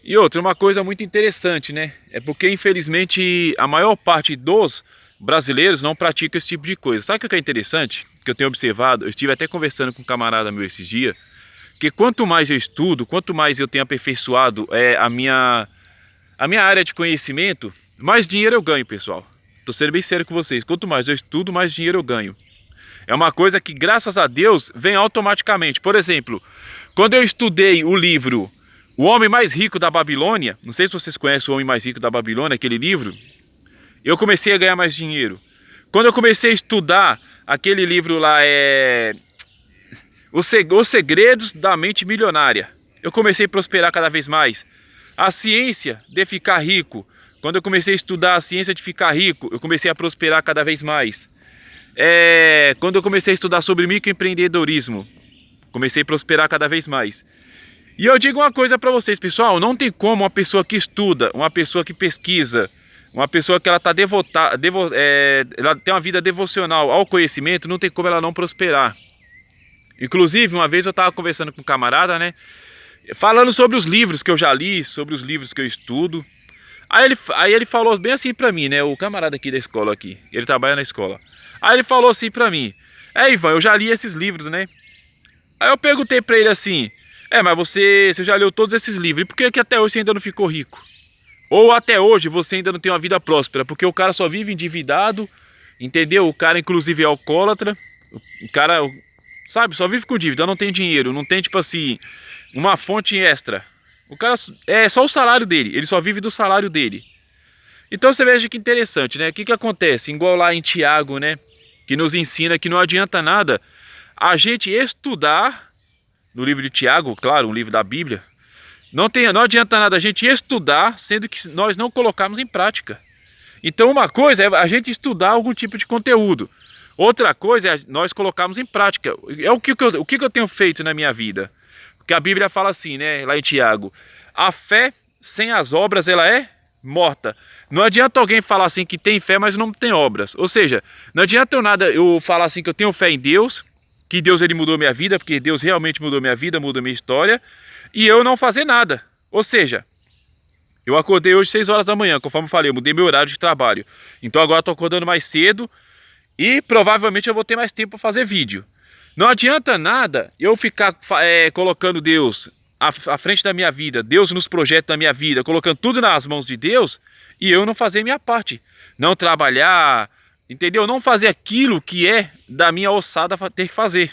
E outra, uma coisa muito interessante, né? É porque infelizmente a maior parte dos brasileiros não pratica esse tipo de coisa. Sabe o que é interessante? Que eu tenho observado, eu estive até conversando com um camarada meu esses dias, que quanto mais eu estudo, quanto mais eu tenho aperfeiçoado a minha área de conhecimento, mais dinheiro eu ganho, pessoal. Tô sendo bem sério com vocês. Quanto mais eu estudo, mais dinheiro eu ganho. É uma coisa que, graças a Deus, vem automaticamente. Por exemplo, quando eu estudei o livro O Homem Mais Rico da Babilônia, não sei se vocês conhecem O Homem Mais Rico da Babilônia, aquele livro, eu comecei a ganhar mais dinheiro. Quando eu comecei a estudar aquele livro lá, Os Segredos da Mente Milionária, eu comecei a prosperar cada vez mais. A ciência de ficar rico, quando eu comecei a estudar a ciência de ficar rico, eu comecei a prosperar cada vez mais. Quando eu comecei a estudar sobre microempreendedorismo, comecei a prosperar cada vez mais. E eu digo uma coisa para vocês, pessoal, não tem como uma pessoa que estuda, uma pessoa que pesquisa, uma pessoa que ela tá ela tem uma vida devocional ao conhecimento, não tem como ela não prosperar. Inclusive, uma vez eu estava conversando com um camarada, né, falando sobre os livros que eu já li, sobre os livros que eu estudo. Aí ele falou bem assim pra mim, né, o camarada aqui da escola aqui, ele trabalha na escola. Aí ele falou assim pra mim: Ivan, eu já li esses livros, né? Aí eu perguntei pra ele assim: mas você já leu todos esses livros, e por que até hoje você ainda não ficou rico? Ou até hoje você ainda não tem uma vida próspera? Porque o cara só vive endividado, entendeu? O cara inclusive é alcoólatra, o cara, sabe, só vive com dívida, não tem dinheiro, não tem tipo assim, uma fonte extra. O cara é só o salário dele, ele só vive do salário dele. Então você veja que interessante, né? O que acontece? Igual lá em Tiago, né? Que nos ensina que não adianta nada a gente estudar, no livro de Tiago, claro, um livro da Bíblia, não adianta nada a gente estudar, sendo que nós não colocarmos em prática. Então uma coisa é a gente estudar algum tipo de conteúdo, outra coisa é nós colocarmos em prática. É o que eu tenho feito na minha vida. Porque a Bíblia fala assim, né, lá em Tiago: a fé sem as obras, ela é morta. Não adianta alguém falar assim que tem fé, mas não tem obras. Ou seja, não adianta eu falar assim que eu tenho fé em Deus, que Deus ele mudou minha vida, porque Deus realmente mudou minha vida, mudou minha história, e eu não fazer nada. Ou seja, eu acordei hoje 6 horas da manhã, conforme eu falei, eu mudei meu horário de trabalho. Então agora eu tô acordando mais cedo e provavelmente eu vou ter mais tempo para fazer vídeo. Não adianta nada eu ficar colocando Deus à frente da minha vida, Deus nos projetos da minha vida, colocando tudo nas mãos de Deus, e eu não fazer minha parte. Não trabalhar, entendeu? Não fazer aquilo que é da minha ossada ter que fazer.